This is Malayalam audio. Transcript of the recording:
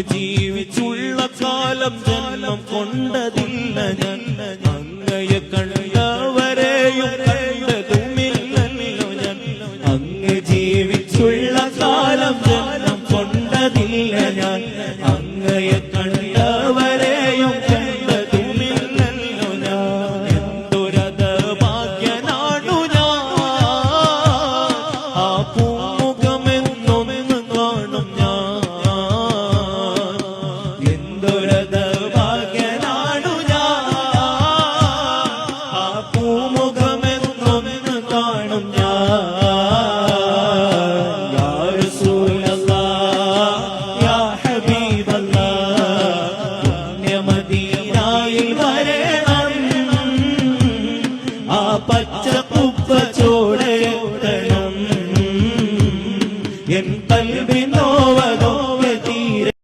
ജീവിച്ചുള്ള കാലം ജന്മം കൊണ്ടതില്ല ഞാൻ അങ്ങയെ കണ്ടവരെയും കണ്ടതുമില്ലല്ലോ ഞാൻ അങ്ങ് ജീവിച്ചുള്ള കാലം ജന്മം കൊണ്ടതില്ല ഞാൻ